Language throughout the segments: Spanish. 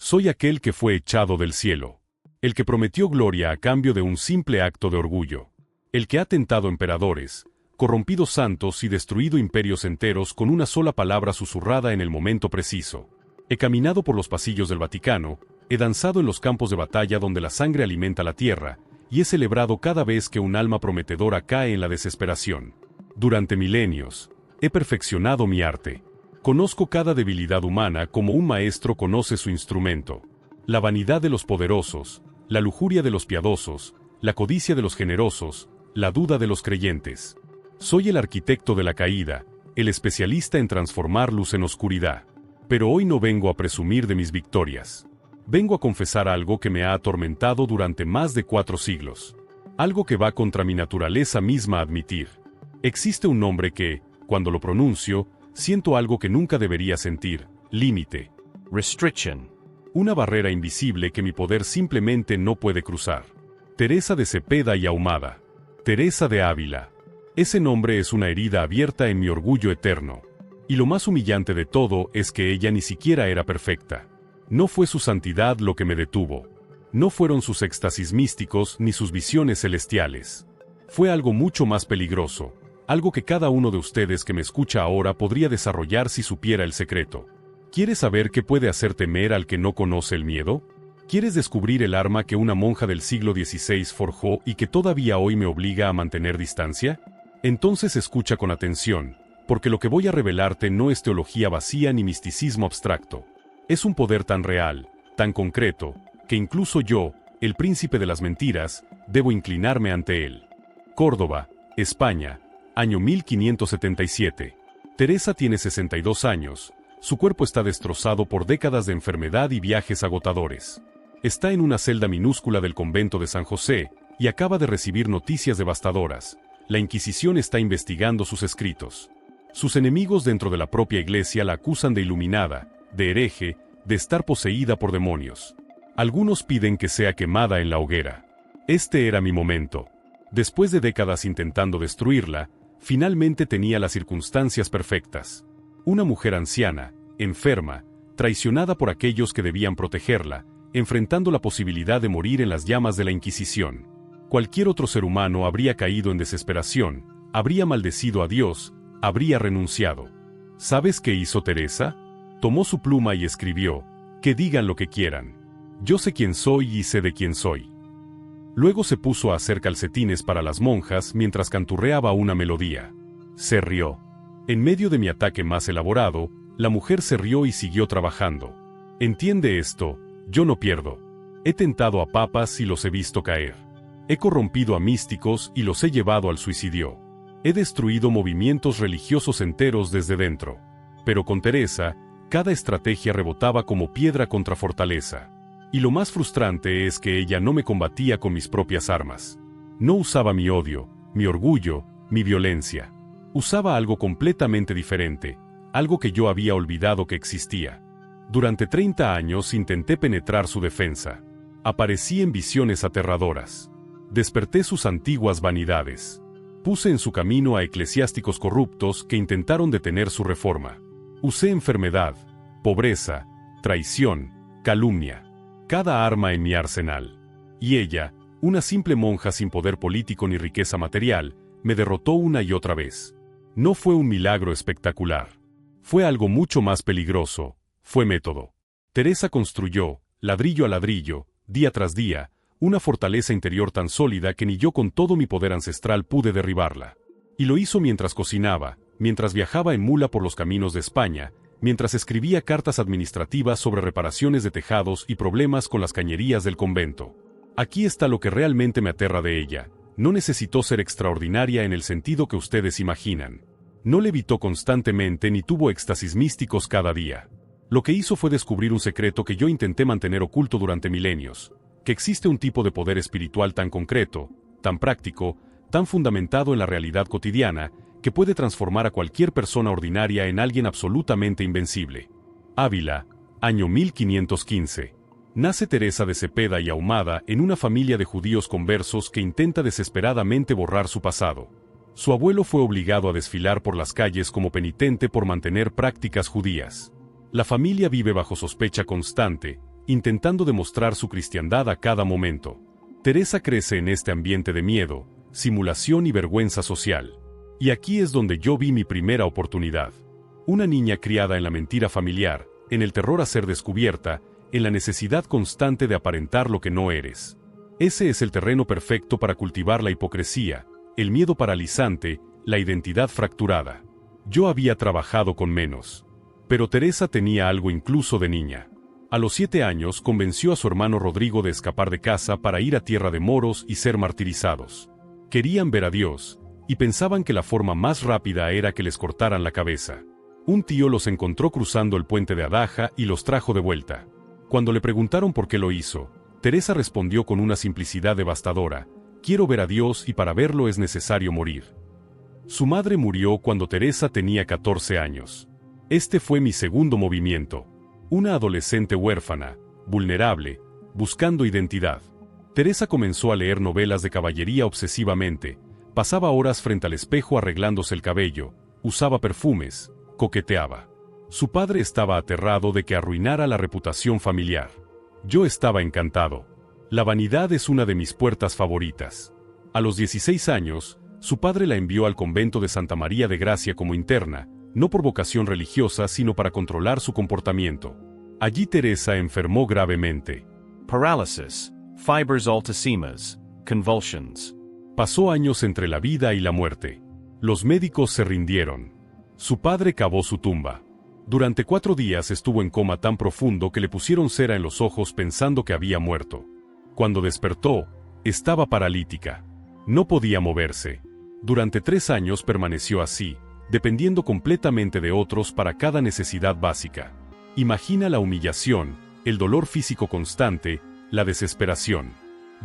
Soy aquel que fue echado del cielo. El que prometió gloria a cambio de un simple acto de orgullo. El que ha tentado emperadores, corrompido santos y destruido imperios enteros con una sola palabra susurrada en el momento preciso. He caminado por los pasillos del Vaticano, he danzado en los campos de batalla donde la sangre alimenta la tierra, y he celebrado cada vez que un alma prometedora cae en la desesperación. Durante milenios, he perfeccionado mi arte. Conozco cada debilidad humana como un maestro conoce su instrumento. La vanidad de los poderosos, la lujuria de los piadosos, la codicia de los generosos, la duda de los creyentes. Soy el arquitecto de la caída, el especialista en transformar luz en oscuridad. Pero hoy no vengo a presumir de mis victorias. Vengo a confesar algo que me ha atormentado durante más de 4 siglos. Algo que va contra mi naturaleza misma a admitir. Existe un nombre que, cuando lo pronuncio, siento algo que nunca debería sentir: límite. Restriction. Una barrera invisible que mi poder simplemente no puede cruzar. Teresa de Cepeda y Ahumada. Teresa de Ávila. Ese nombre es una herida abierta en mi orgullo eterno. Y lo más humillante de todo es que ella ni siquiera era perfecta. No fue su santidad lo que me detuvo. No fueron sus éxtasis místicos ni sus visiones celestiales. Fue algo mucho más peligroso. Algo que cada uno de ustedes que me escucha ahora podría desarrollar si supiera el secreto. ¿Quieres saber qué puede hacer temer al que no conoce el miedo? ¿Quieres descubrir el arma que una monja del siglo XVI forjó y que todavía hoy me obliga a mantener distancia? Entonces escucha con atención, porque lo que voy a revelarte no es teología vacía ni misticismo abstracto. Es un poder tan real, tan concreto, que incluso yo, el príncipe de las mentiras, debo inclinarme ante él. Córdoba, España, año 1577. Teresa tiene 62 años. Su cuerpo está destrozado por décadas de enfermedad y viajes agotadores. Está en una celda minúscula del convento de San José, y acaba de recibir noticias devastadoras. La Inquisición está investigando sus escritos. Sus enemigos dentro de la propia iglesia la acusan de iluminada, de hereje, de estar poseída por demonios. Algunos piden que sea quemada en la hoguera. Este era mi momento. Después de décadas intentando destruirla, finalmente tenía las circunstancias perfectas. Una mujer anciana, enferma, traicionada por aquellos que debían protegerla, enfrentando la posibilidad de morir en las llamas de la Inquisición. Cualquier otro ser humano habría caído en desesperación, habría maldecido a Dios, habría renunciado. ¿Sabes qué hizo Teresa? Tomó su pluma y escribió: que digan lo que quieran. Yo sé quién soy y sé de quién soy. Luego se puso a hacer calcetines para las monjas mientras canturreaba una melodía. Se rió. En medio de mi ataque más elaborado, la mujer se rió y siguió trabajando. Entiende esto, yo no pierdo. He tentado a papas y los he visto caer. He corrompido a místicos y los he llevado al suicidio. He destruido movimientos religiosos enteros desde dentro. Pero con Teresa, cada estrategia rebotaba como piedra contra fortaleza. Y lo más frustrante es que ella no me combatía con mis propias armas. No usaba mi odio, mi orgullo, mi violencia. Usaba algo completamente diferente, algo que yo había olvidado que existía. Durante 30 años intenté penetrar su defensa. Aparecí en visiones aterradoras. Desperté sus antiguas vanidades. Puse en su camino a eclesiásticos corruptos que intentaron detener su reforma. Usé enfermedad, pobreza, traición, calumnia. Cada arma en mi arsenal. Y ella, una simple monja sin poder político ni riqueza material, me derrotó una y otra vez. No fue un milagro espectacular. Fue algo mucho más peligroso. Fue método. Teresa construyó, ladrillo a ladrillo, día tras día, una fortaleza interior tan sólida que ni yo con todo mi poder ancestral pude derribarla. Y lo hizo mientras cocinaba, mientras viajaba en mula por los caminos de España, mientras escribía cartas administrativas sobre reparaciones de tejados y problemas con las cañerías del convento. Aquí está lo que realmente me aterra de ella. No necesitó ser extraordinaria en el sentido que ustedes imaginan. No levitó constantemente ni tuvo éxtasis místicos cada día. Lo que hizo fue descubrir un secreto que yo intenté mantener oculto durante milenios, que existe un tipo de poder espiritual tan concreto, tan práctico, tan fundamentado en la realidad cotidiana, que puede transformar a cualquier persona ordinaria en alguien absolutamente invencible. Ávila, año 1515. Nace Teresa de Cepeda y Ahumada en una familia de judíos conversos que intenta desesperadamente borrar su pasado. Su abuelo fue obligado a desfilar por las calles como penitente por mantener prácticas judías. La familia vive bajo sospecha constante, intentando demostrar su cristiandad a cada momento. Teresa crece en este ambiente de miedo, simulación y vergüenza social. Y aquí es donde yo vi mi primera oportunidad. Una niña criada en la mentira familiar, en el terror a ser descubierta, en la necesidad constante de aparentar lo que no eres. Ese es el terreno perfecto para cultivar la hipocresía, el miedo paralizante, la identidad fracturada. Yo había trabajado con menos. Pero Teresa tenía algo incluso de niña. A los 7 años convenció a su hermano Rodrigo de escapar de casa para ir a tierra de moros y ser martirizados. Querían ver a Dios, y pensaban que la forma más rápida era que les cortaran la cabeza. Un tío los encontró cruzando el puente de Adaja y los trajo de vuelta. Cuando le preguntaron por qué lo hizo, Teresa respondió con una simplicidad devastadora: quiero ver a Dios y para verlo es necesario morir. Su madre murió cuando Teresa tenía 14 años. Este fue mi segundo movimiento. Una adolescente huérfana, vulnerable, buscando identidad. Teresa comenzó a leer novelas de caballería obsesivamente, pasaba horas frente al espejo arreglándose el cabello, usaba perfumes, coqueteaba. Su padre estaba aterrado de que arruinara la reputación familiar. Yo estaba encantado. La vanidad es una de mis puertas favoritas. A los 16 años, su padre la envió al convento de Santa María de Gracia como interna, no por vocación religiosa sino para controlar su comportamiento. Allí Teresa enfermó gravemente. Paralysis, fibers altísimas, convulsions. Pasó años entre la vida y la muerte. Los médicos se rindieron. Su padre cavó su tumba. Durante 4 días estuvo en coma tan profundo que le pusieron cera en los ojos pensando que había muerto. Cuando despertó, estaba paralítica. No podía moverse. Durante 3 años permaneció así, dependiendo completamente de otros para cada necesidad básica. Imagina la humillación, el dolor físico constante, la desesperación.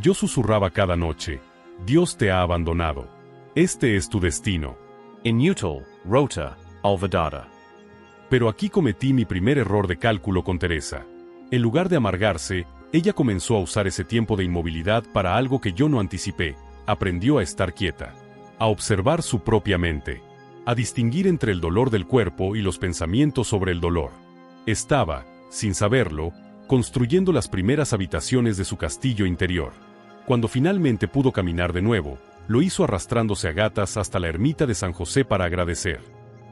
Yo susurraba cada noche: Dios te ha abandonado. Este es tu destino. Inutil, rota, olvidada. Pero aquí cometí mi primer error de cálculo con Teresa. En lugar de amargarse, ella comenzó a usar ese tiempo de inmovilidad para algo que yo no anticipé. Aprendió a estar quieta, a observar su propia mente, a distinguir entre el dolor del cuerpo y los pensamientos sobre el dolor. Estaba, sin saberlo, construyendo las primeras habitaciones de su castillo interior. Cuando finalmente pudo caminar de nuevo, lo hizo arrastrándose a gatas hasta la ermita de San José para agradecer.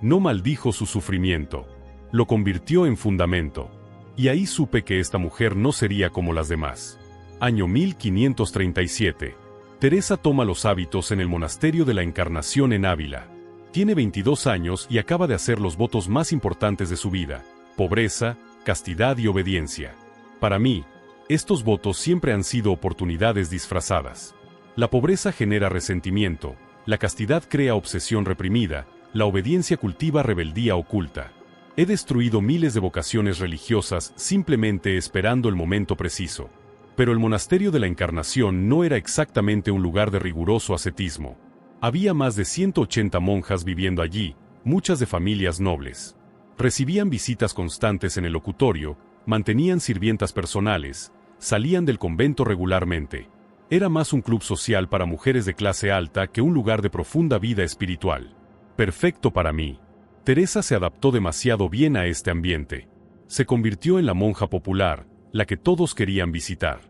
No maldijo su sufrimiento, lo convirtió en fundamento. Y ahí supe que esta mujer no sería como las demás. Año 1537. Teresa toma los hábitos en el monasterio de la Encarnación en Ávila. Tiene 22 años y acaba de hacer los votos más importantes de su vida: pobreza, castidad y obediencia. Para mí, estos votos siempre han sido oportunidades disfrazadas. La pobreza genera resentimiento, la castidad crea obsesión reprimida, la obediencia cultiva rebeldía oculta. He destruido miles de vocaciones religiosas simplemente esperando el momento preciso. Pero el monasterio de la Encarnación no era exactamente un lugar de riguroso ascetismo. Había más de 180 monjas viviendo allí, muchas de familias nobles. Recibían visitas constantes en el locutorio, mantenían sirvientas personales, salían del convento regularmente. Era más un club social para mujeres de clase alta que un lugar de profunda vida espiritual. Perfecto para mí. Teresa se adaptó demasiado bien a este ambiente. Se convirtió en la monja popular, la que todos querían visitar.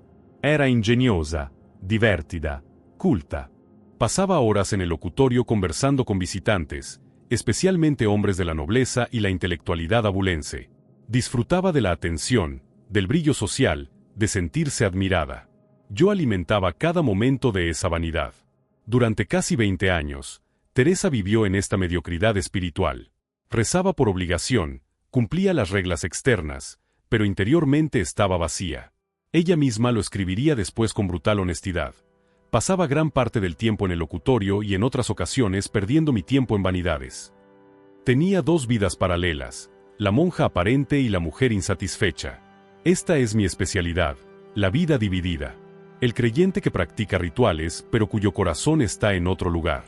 Era ingeniosa, divertida, culta. Pasaba horas en el locutorio conversando con visitantes, especialmente hombres de la nobleza y la intelectualidad abulense. Disfrutaba de la atención, del brillo social, de sentirse admirada. Yo alimentaba cada momento de esa vanidad. Durante casi 20 años, Teresa vivió en esta mediocridad espiritual. Rezaba por obligación, cumplía las reglas externas, pero interiormente estaba vacía. Ella misma lo escribiría después con brutal honestidad. Pasaba gran parte del tiempo en el locutorio y en otras ocasiones perdiendo mi tiempo en vanidades. Tenía 2 vidas paralelas, la monja aparente y la mujer insatisfecha. Esta es mi especialidad, la vida dividida. El creyente que practica rituales, pero cuyo corazón está en otro lugar.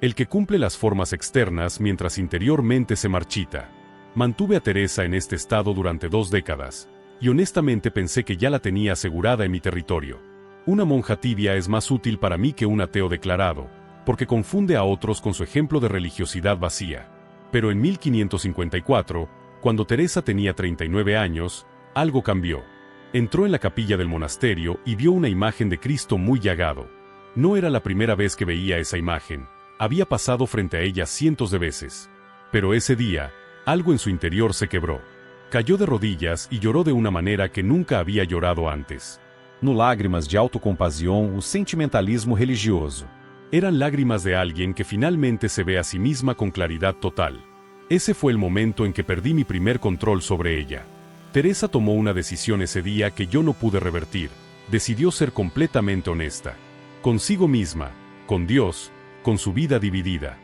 El que cumple las formas externas mientras interiormente se marchita. Mantuve a Teresa en este estado durante 2 décadas, y honestamente pensé que ya la tenía asegurada en mi territorio. Una monja tibia es más útil para mí que un ateo declarado, porque confunde a otros con su ejemplo de religiosidad vacía. Pero en 1554, cuando Teresa tenía 39 años, algo cambió. Entró en la capilla del monasterio y vio una imagen de Cristo muy llagado. No era la primera vez que veía esa imagen, había pasado frente a ella cientos de veces. Pero ese día, algo en su interior se quebró. Cayó de rodillas y lloró de una manera que nunca había llorado antes. No lágrimas de autocompasión, o sentimentalismo religioso. Eran lágrimas de alguien que finalmente se ve a sí misma con claridad total. Ese fue el momento en que perdí mi primer control sobre ella. Teresa tomó una decisión ese día que yo no pude revertir. Decidió ser completamente honesta. Consigo misma, con Dios, con su vida dividida.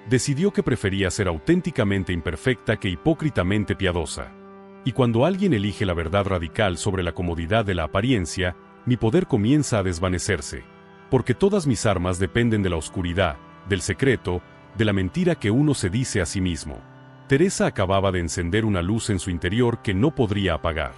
Decidió que prefería ser auténticamente imperfecta que hipócritamente piadosa. Y cuando alguien elige la verdad radical sobre la comodidad de la apariencia, mi poder comienza a desvanecerse. Porque todas mis armas dependen de la oscuridad, del secreto, de la mentira que uno se dice a sí mismo. Teresa acababa de encender una luz en su interior que no podría apagar.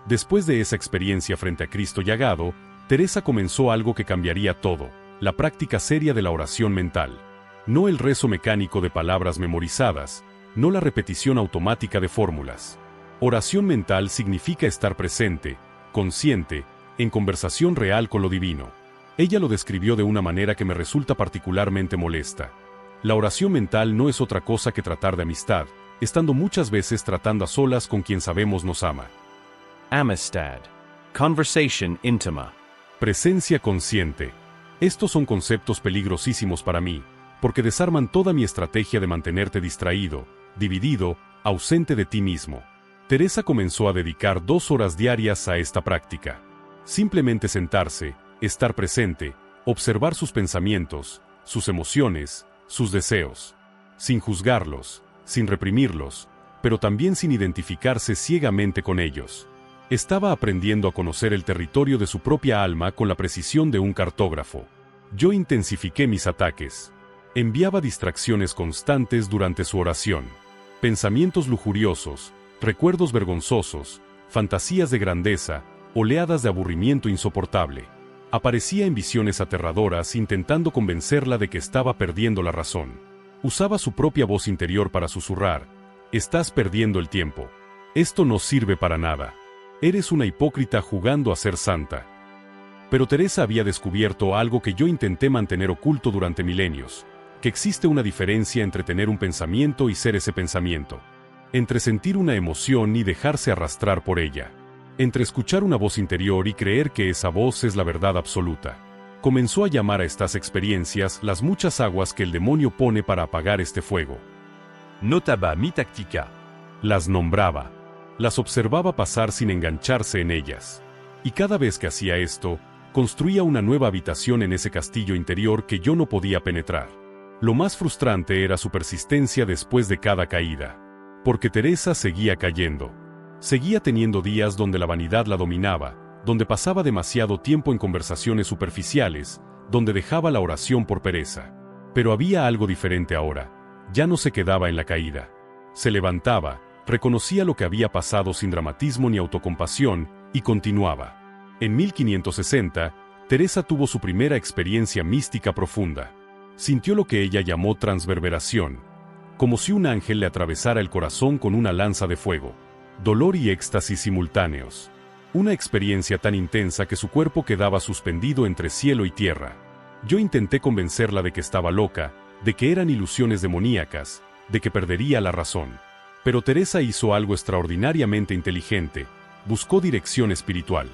Después de esa experiencia frente a Cristo llagado, Teresa comenzó algo que cambiaría todo, la práctica seria de la oración mental. No el rezo mecánico de palabras memorizadas, no la repetición automática de fórmulas. Oración mental significa estar presente, consciente, en conversación real con lo divino. Ella lo describió de una manera que me resulta particularmente molesta. La oración mental no es otra cosa que tratar de amistad, estando muchas veces tratando a solas con quien sabemos nos ama. Amistad. Conversation íntima. Presencia consciente. Estos son conceptos peligrosísimos para mí, porque desarman toda mi estrategia de mantenerte distraído, dividido, ausente de ti mismo. Teresa comenzó a dedicar 2 horas diarias a esta práctica. Simplemente sentarse, estar presente, observar sus pensamientos, sus emociones, sus deseos. Sin juzgarlos, sin reprimirlos, pero también sin identificarse ciegamente con ellos. Estaba aprendiendo a conocer el territorio de su propia alma con la precisión de un cartógrafo. Yo intensifiqué mis ataques. Enviaba distracciones constantes durante su oración. Pensamientos lujuriosos, recuerdos vergonzosos, fantasías de grandeza, oleadas de aburrimiento insoportable. Aparecía en visiones aterradoras intentando convencerla de que estaba perdiendo la razón. Usaba su propia voz interior para susurrar: «Estás perdiendo el tiempo. Esto no sirve para nada. Eres una hipócrita jugando a ser santa». Pero Teresa había descubierto algo que yo intenté mantener oculto durante milenios, que existe una diferencia entre tener un pensamiento y ser ese pensamiento. Entre sentir una emoción y dejarse arrastrar por ella. Entre escuchar una voz interior y creer que esa voz es la verdad absoluta. Comenzó a llamar a estas experiencias las muchas aguas que el demonio pone para apagar este fuego. Notaba mi táctica. Las nombraba. Las observaba pasar sin engancharse en ellas. Y cada vez que hacía esto, construía una nueva habitación en ese castillo interior que yo no podía penetrar. Lo más frustrante era su persistencia después de cada caída. Porque Teresa seguía cayendo. Seguía teniendo días donde la vanidad la dominaba, donde pasaba demasiado tiempo en conversaciones superficiales, donde dejaba la oración por pereza. Pero había algo diferente ahora. Ya no se quedaba en la caída. Se levantaba, reconocía lo que había pasado sin dramatismo ni autocompasión, y continuaba. En 1560, Teresa tuvo su primera experiencia mística profunda. Sintió lo que ella llamó transverberación, como si un ángel le atravesara el corazón con una lanza de fuego. Dolor y éxtasis simultáneos. Una experiencia tan intensa que su cuerpo quedaba suspendido entre cielo y tierra. Yo intenté convencerla de que estaba loca, de que eran ilusiones demoníacas, de que perdería la razón. Pero Teresa hizo algo extraordinariamente inteligente, buscó dirección espiritual.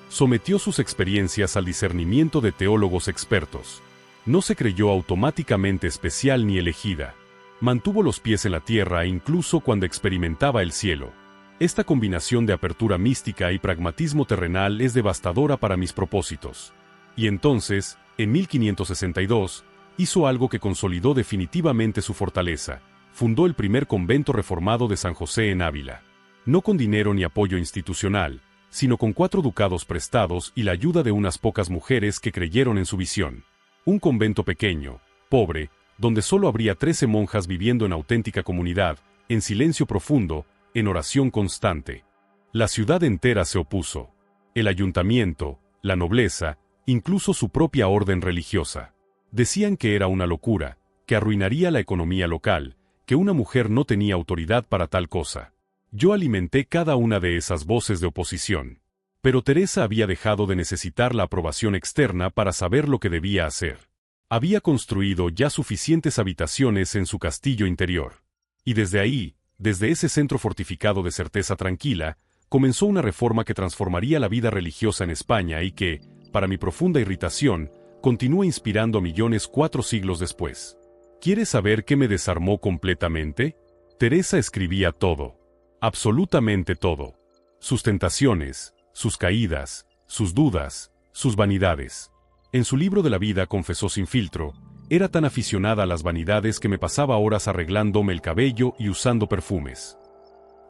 Sometió sus experiencias al discernimiento de teólogos expertos. No se creyó automáticamente especial ni elegida. Mantuvo los pies en la tierra incluso cuando experimentaba el cielo. Esta combinación de apertura mística y pragmatismo terrenal es devastadora para mis propósitos. Y entonces, en 1562, hizo algo que consolidó definitivamente su fortaleza. Fundó el primer convento reformado de San José en Ávila. No con dinero ni apoyo institucional, sino con 4 ducados prestados y la ayuda de unas pocas mujeres que creyeron en su visión. Un convento pequeño, pobre, donde solo habría 13 monjas viviendo en auténtica comunidad, en silencio profundo, en oración constante. La ciudad entera se opuso. El ayuntamiento, la nobleza, incluso su propia orden religiosa. Decían que era una locura, que arruinaría la economía local, que una mujer no tenía autoridad para tal cosa. Yo alimenté cada una de esas voces de oposición. Pero Teresa había dejado de necesitar la aprobación externa para saber lo que debía hacer. Había construido ya suficientes habitaciones en su castillo interior. Y desde ahí, desde ese centro fortificado de certeza tranquila, comenzó una reforma que transformaría la vida religiosa en España y que, para mi profunda irritación, continúa inspirando a millones 4 siglos después. ¿Quieres saber qué me desarmó completamente? Teresa escribía todo. Absolutamente todo. Sus tentaciones, sus caídas, sus dudas, sus vanidades. En su libro de la vida confesó sin filtro, era tan aficionada a las vanidades que me pasaba horas arreglándome el cabello y usando perfumes.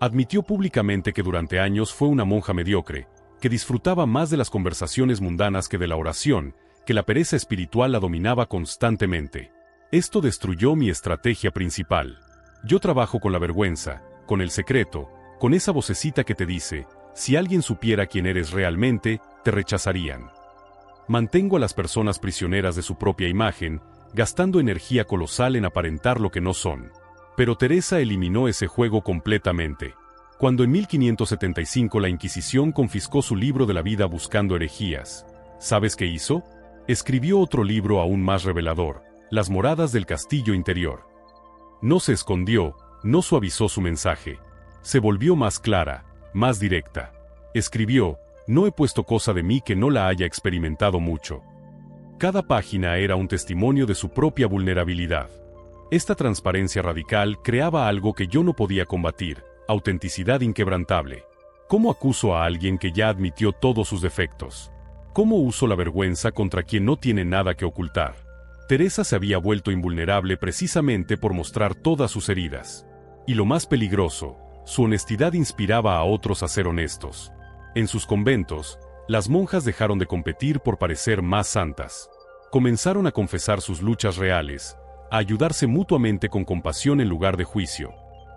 Admitió públicamente que durante años fue una monja mediocre, que disfrutaba más de las conversaciones mundanas que de la oración, que la pereza espiritual la dominaba constantemente. Esto destruyó mi estrategia principal. Yo trabajo con la vergüenza, con el secreto, con esa vocecita que te dice, si alguien supiera quién eres realmente, te rechazarían. Mantengo a las personas prisioneras de su propia imagen, gastando energía colosal en aparentar lo que no son. Pero Teresa eliminó ese juego completamente. Cuando en 1575 la Inquisición confiscó su libro de la vida buscando herejías, ¿sabes qué hizo? Escribió otro libro aún más revelador, Las moradas del castillo interior. No se escondió, no suavizó su mensaje. Se volvió más clara, más directa. Escribió, no he puesto cosa de mí que no la haya experimentado mucho. Cada página era un testimonio de su propia vulnerabilidad. Esta transparencia radical creaba algo que yo no podía combatir, autenticidad inquebrantable. ¿Cómo acuso a alguien que ya admitió todos sus defectos? ¿Cómo uso la vergüenza contra quien no tiene nada que ocultar? Teresa se había vuelto invulnerable precisamente por mostrar todas sus heridas. Y lo más peligroso, su honestidad inspiraba a otros a ser honestos. En sus conventos, las monjas dejaron de competir por parecer más santas. Comenzaron a confesar sus luchas reales, a ayudarse mutuamente con compasión en lugar de juicio.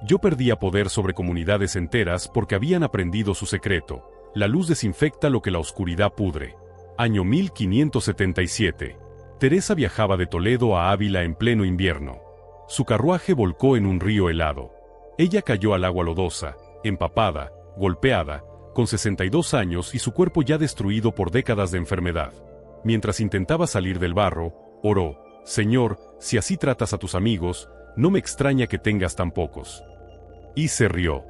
Yo perdía poder sobre comunidades enteras porque habían aprendido su secreto. La luz desinfecta lo que la oscuridad pudre. Año 1577. Teresa viajaba de Toledo a Ávila en pleno invierno. Su carruaje volcó en un río helado. Ella cayó al agua lodosa, empapada, golpeada, con 62 años y su cuerpo ya destruido por décadas de enfermedad. Mientras intentaba salir del barro, oró, Señor, si así tratas a tus amigos, no me extraña que tengas tan pocos. Y se rió.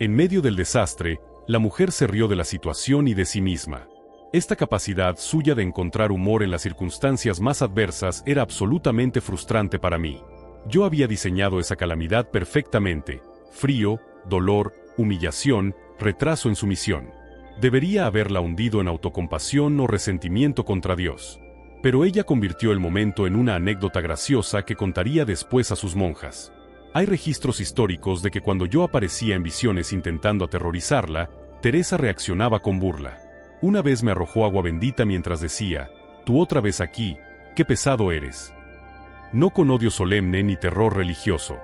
En medio del desastre, la mujer se rió de la situación y de sí misma. Esta capacidad suya de encontrar humor en las circunstancias más adversas era absolutamente frustrante para mí. Yo había diseñado esa calamidad perfectamente: frío, dolor, humillación, retraso en su misión. Debería haberla hundido en autocompasión o resentimiento contra Dios. Pero ella convirtió el momento en una anécdota graciosa que contaría después a sus monjas. Hay registros históricos de que cuando yo aparecía en visiones intentando aterrorizarla, Teresa reaccionaba con burla. Una vez me arrojó agua bendita mientras decía, «Tú otra vez aquí, qué pesado eres». No con odio solemne ni terror religioso,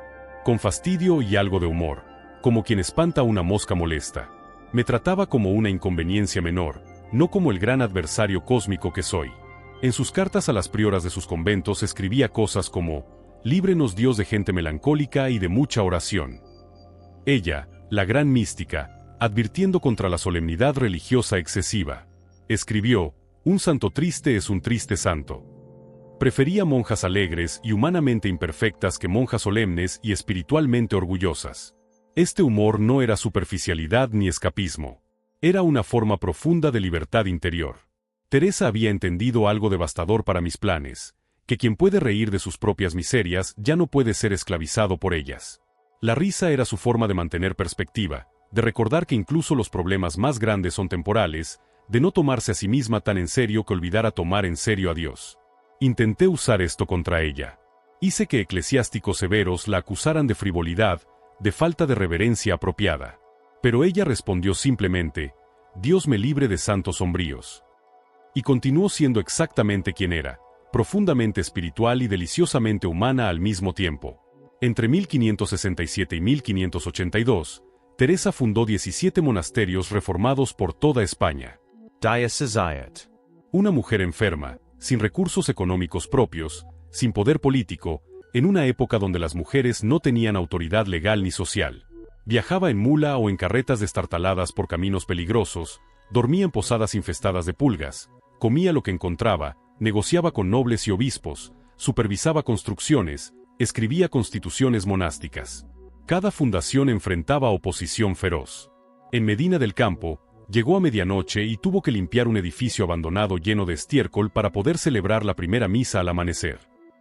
con fastidio y algo de humor, como quien espanta a una mosca molesta. Me trataba como una inconveniencia menor, no como el gran adversario cósmico que soy. En sus cartas a las prioras de sus conventos escribía cosas como, «Líbrenos Dios de gente melancólica y de mucha oración». Ella, la gran mística, advirtiendo contra la solemnidad religiosa excesiva, escribió, «Un santo triste es un triste santo». Prefería monjas alegres y humanamente imperfectas que monjas solemnes y espiritualmente orgullosas. Este humor no era superficialidad ni escapismo. Era una forma profunda de libertad interior. Teresa había entendido algo devastador para mis planes, que quien puede reír de sus propias miserias ya no puede ser esclavizado por ellas. La risa era su forma de mantener perspectiva, de recordar que incluso los problemas más grandes son temporales, de no tomarse a sí misma tan en serio que olvidara tomar en serio a Dios. Intenté usar esto contra ella. Hice que eclesiásticos severos la acusaran de frivolidad, de falta de reverencia apropiada. Pero ella respondió simplemente, «Dios me libre de santos sombríos». Y continuó siendo exactamente quien era, profundamente espiritual y deliciosamente humana al mismo tiempo. Entre 1567 y 1582, Teresa fundó 17 monasterios reformados por toda España. Diocesiate. Una mujer enferma, sin recursos económicos propios, sin poder político, en una época donde las mujeres no tenían autoridad legal ni social. Viajaba en mula o en carretas destartaladas por caminos peligrosos, Dormía en posadas infestadas de pulgas, comía lo que encontraba, negociaba con nobles y obispos, supervisaba construcciones, escribía constituciones monásticas. Cada fundación enfrentaba oposición feroz. En Medina del Campo, llegó a medianoche y tuvo que limpiar un edificio abandonado lleno de estiércol para poder celebrar la primera misa al amanecer.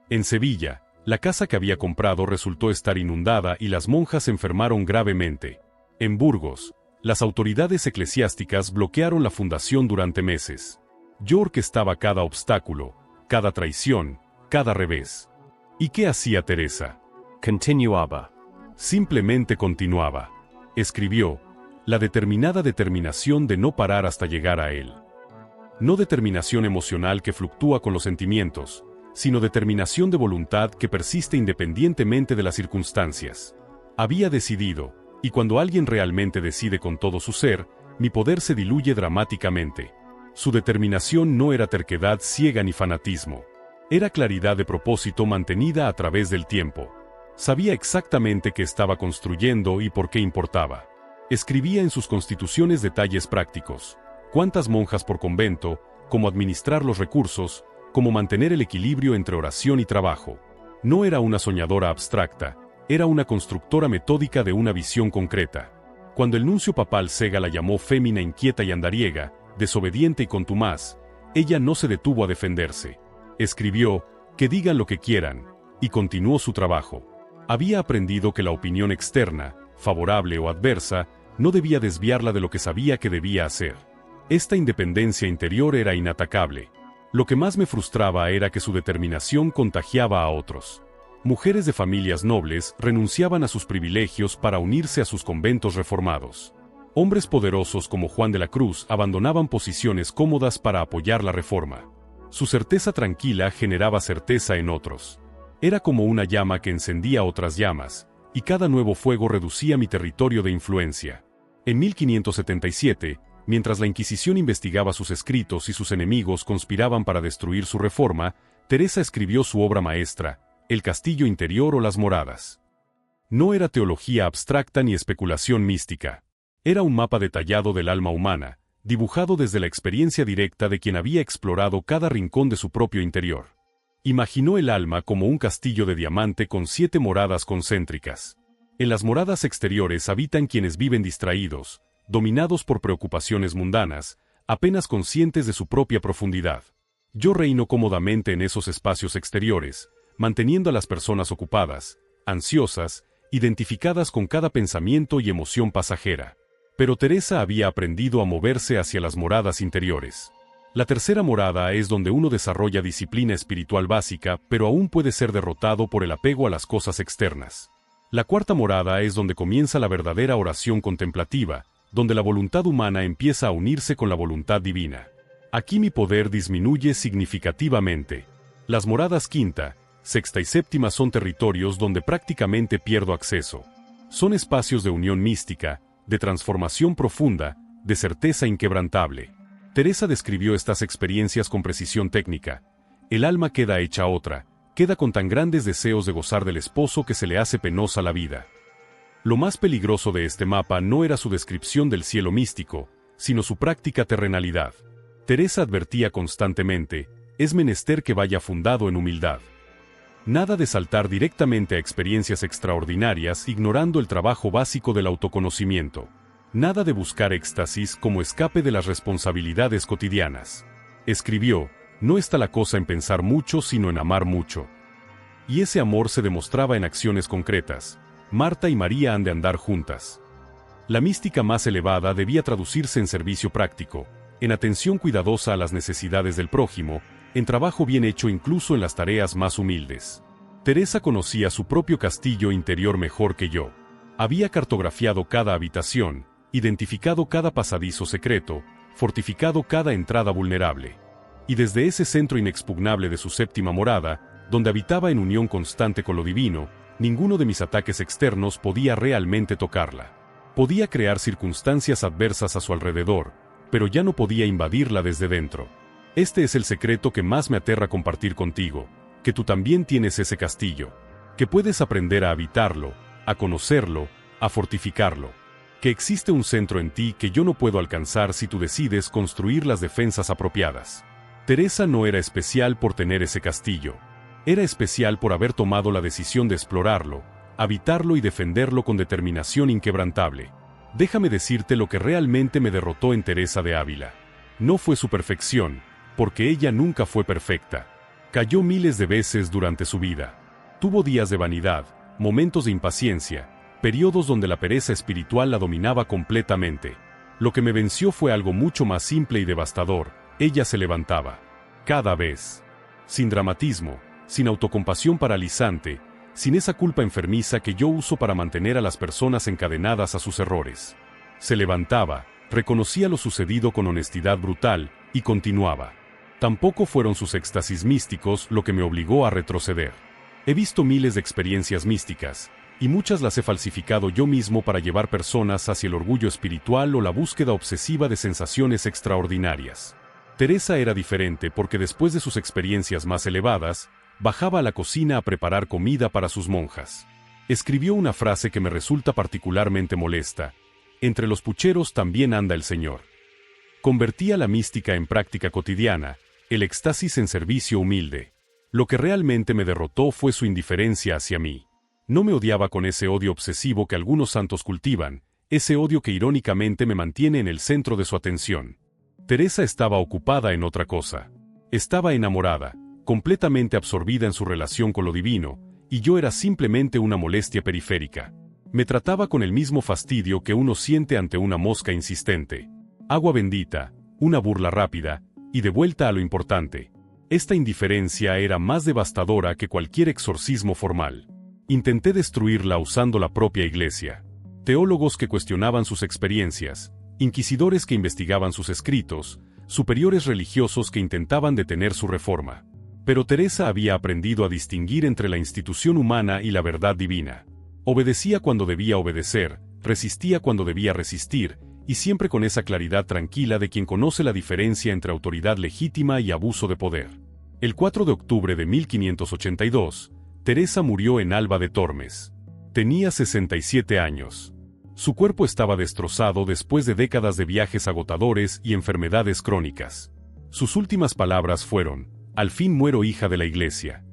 En Sevilla, la casa que había comprado resultó estar inundada y las monjas se enfermaron gravemente. En Burgos, las autoridades eclesiásticas bloquearon la fundación durante meses. Yo orquestaba cada obstáculo, cada traición, cada revés. ¿Y qué hacía Teresa? Continuaba. Simplemente continuaba. Escribió, la determinada determinación de no parar hasta llegar a él. No determinación emocional que fluctúa con los sentimientos, sino determinación de voluntad que persiste independientemente de las circunstancias. Había decidido, y cuando alguien realmente decide con todo su ser, mi poder se diluye dramáticamente. Su determinación no era terquedad ciega ni fanatismo. Era claridad de propósito mantenida a través del tiempo. Sabía exactamente qué estaba construyendo y por qué importaba. Escribía en sus constituciones detalles prácticos: cuántas monjas por convento, cómo administrar los recursos, cómo mantener el equilibrio entre oración y trabajo. No era una soñadora abstracta, era una constructora metódica de una visión concreta. Cuando el nuncio papal Sega la llamó fémina inquieta y andariega, desobediente y contumaz, ella no se detuvo a defenderse. Escribió, que digan lo que quieran, y continuó su trabajo. Había aprendido que la opinión externa, favorable o adversa, no debía desviarla de lo que sabía que debía hacer. Esta independencia interior era inatacable. Lo que más me frustraba era que su determinación contagiaba a otros. Mujeres de familias nobles renunciaban a sus privilegios para unirse a sus conventos reformados. Hombres poderosos como Juan de la Cruz abandonaban posiciones cómodas para apoyar la reforma. Su certeza tranquila generaba certeza en otros. Era como una llama que encendía otras llamas, y cada nuevo fuego reducía mi territorio de influencia. En 1577, mientras la Inquisición investigaba sus escritos y sus enemigos conspiraban para destruir su reforma, Teresa escribió su obra maestra, El Castillo Interior o las Moradas. No era teología abstracta ni especulación mística. Era un mapa detallado del alma humana, dibujado desde la experiencia directa de quien había explorado cada rincón de su propio interior. Imaginó el alma como un castillo de diamante con 7 moradas concéntricas. En las moradas exteriores habitan quienes viven distraídos, dominados por preocupaciones mundanas, apenas conscientes de su propia profundidad. Yo reino cómodamente en esos espacios exteriores, manteniendo a las personas ocupadas, ansiosas, identificadas con cada pensamiento y emoción pasajera. Pero Teresa había aprendido a moverse hacia las moradas interiores. La tercera morada es donde uno desarrolla disciplina espiritual básica, pero aún puede ser derrotado por el apego a las cosas externas. La cuarta morada es donde comienza la verdadera oración contemplativa, donde la voluntad humana empieza a unirse con la voluntad divina. Aquí mi poder disminuye significativamente. Las moradas quinta, sexta y séptima son territorios donde prácticamente pierdo acceso. Son espacios de unión mística, de transformación profunda, de certeza inquebrantable. Teresa describió estas experiencias con precisión técnica. El alma queda hecha otra, queda con tan grandes deseos de gozar del esposo que se le hace penosa la vida. Lo más peligroso de este mapa no era su descripción del cielo místico, sino su práctica terrenalidad. Teresa advertía constantemente, es menester que vaya fundado en humildad. Nada de saltar directamente a experiencias extraordinarias ignorando el trabajo básico del autoconocimiento. Nada de buscar éxtasis como escape de las responsabilidades cotidianas. Escribió, no está la cosa en pensar mucho sino en amar mucho. Y ese amor se demostraba en acciones concretas. Marta y María han de andar juntas. La mística más elevada debía traducirse en servicio práctico, en atención cuidadosa a las necesidades del prójimo, en trabajo bien hecho incluso en las tareas más humildes. Teresa conocía su propio castillo interior mejor que yo. Había cartografiado cada habitación, identificado cada pasadizo secreto, fortificado cada entrada vulnerable. Y desde ese centro inexpugnable de su séptima morada, donde habitaba en unión constante con lo divino, ninguno de mis ataques externos podía realmente tocarla. Podía crear circunstancias adversas a su alrededor, pero ya no podía invadirla desde dentro. Este es el secreto que más me aterra compartir contigo, que tú también tienes ese castillo, que puedes aprender a habitarlo, a conocerlo, a fortificarlo. que existe un centro en ti que yo no puedo alcanzar si tú decides construir las defensas apropiadas. Teresa no era especial por tener ese castillo. Era especial por haber tomado la decisión de explorarlo, habitarlo y defenderlo con determinación inquebrantable. Déjame decirte lo que realmente me derrotó en Teresa de Ávila. No fue su perfección, porque ella nunca fue perfecta. Cayó miles de veces durante su vida. Tuvo días de vanidad, momentos de impaciencia, periodos donde la pereza espiritual la dominaba completamente. Lo que me venció fue algo mucho más simple y devastador: ella se levantaba. Cada vez. Sin dramatismo, sin autocompasión paralizante, sin esa culpa enfermiza que yo uso para mantener a las personas encadenadas a sus errores. Se levantaba, reconocía lo sucedido con honestidad brutal, y continuaba. Tampoco fueron sus éxtasis místicos lo que me obligó a retroceder. He visto miles de experiencias místicas, y muchas las he falsificado yo mismo para llevar personas hacia el orgullo espiritual o la búsqueda obsesiva de sensaciones extraordinarias. Teresa era diferente porque después de sus experiencias más elevadas, bajaba a la cocina a preparar comida para sus monjas. Escribió una frase que me resulta particularmente molesta: entre los pucheros también anda el Señor. Convertía la mística en práctica cotidiana, el éxtasis en servicio humilde. Lo que realmente me derrotó fue su indiferencia hacia mí. No me odiaba con ese odio obsesivo que algunos santos cultivan, ese odio que irónicamente me mantiene en el centro de su atención. Teresa estaba ocupada en otra cosa. Estaba enamorada, completamente absorbida en su relación con lo divino, y yo era simplemente una molestia periférica. Me trataba con el mismo fastidio que uno siente ante una mosca insistente. Agua bendita, una burla rápida, y de vuelta a lo importante. Esta indiferencia era más devastadora que cualquier exorcismo formal. Intenté destruirla usando la propia iglesia. Teólogos que cuestionaban sus experiencias, inquisidores que investigaban sus escritos, superiores religiosos que intentaban detener su reforma. Pero Teresa había aprendido a distinguir entre la institución humana y la verdad divina. Obedecía cuando debía obedecer, resistía cuando debía resistir, y siempre con esa claridad tranquila de quien conoce la diferencia entre autoridad legítima y abuso de poder. El 4 de octubre de 1582, Teresa murió en Alba de Tormes. Tenía 67 años. Su cuerpo estaba destrozado después de décadas de viajes agotadores y enfermedades crónicas. Sus últimas palabras fueron: al fin muero hija de la Iglesia.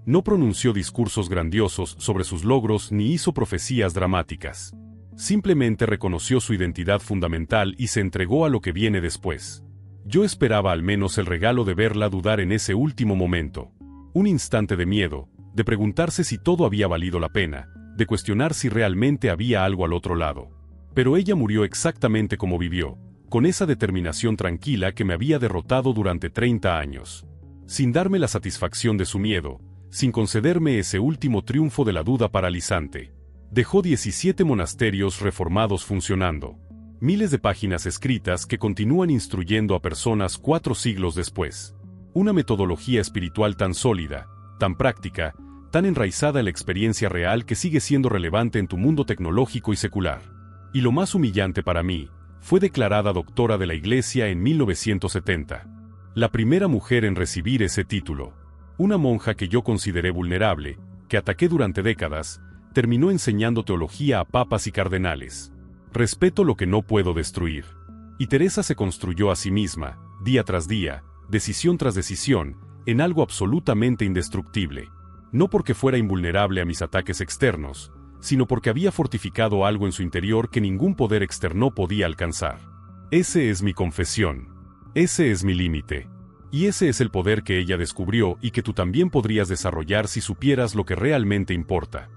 No pronunció discursos grandiosos sobre sus logros ni hizo profecías dramáticas. Simplemente reconoció su identidad fundamental y se entregó a lo que viene después. Yo esperaba al menos el regalo de verla dudar en ese último momento. Un instante de miedo, de preguntarse si todo había valido la pena, de cuestionar si realmente había algo al otro lado. Pero ella murió exactamente como vivió, con esa determinación tranquila que me había derrotado durante 30 años. Sin darme la satisfacción de su miedo, sin concederme ese último triunfo de la duda paralizante. Dejó 17 monasterios reformados funcionando. Miles de páginas escritas que continúan instruyendo a personas 4 siglos después. Una metodología espiritual tan sólida, tan práctica, tan enraizada en la experiencia real que sigue siendo relevante en tu mundo tecnológico y secular. Y lo más humillante para mí, fue declarada doctora de la Iglesia en 1970. La primera mujer en recibir ese título. Una monja que yo consideré vulnerable, que ataqué durante décadas, terminó enseñando teología a papas y cardenales. Respeto lo que no puedo destruir. Y Teresa se construyó a sí misma, día tras día, decisión tras decisión, en algo absolutamente indestructible. No porque fuera invulnerable a mis ataques externos, sino porque había fortificado algo en su interior que ningún poder externo podía alcanzar. Ese es mi confesión. Ese es mi límite. Y ese es el poder que ella descubrió y que tú también podrías desarrollar si supieras lo que realmente importa.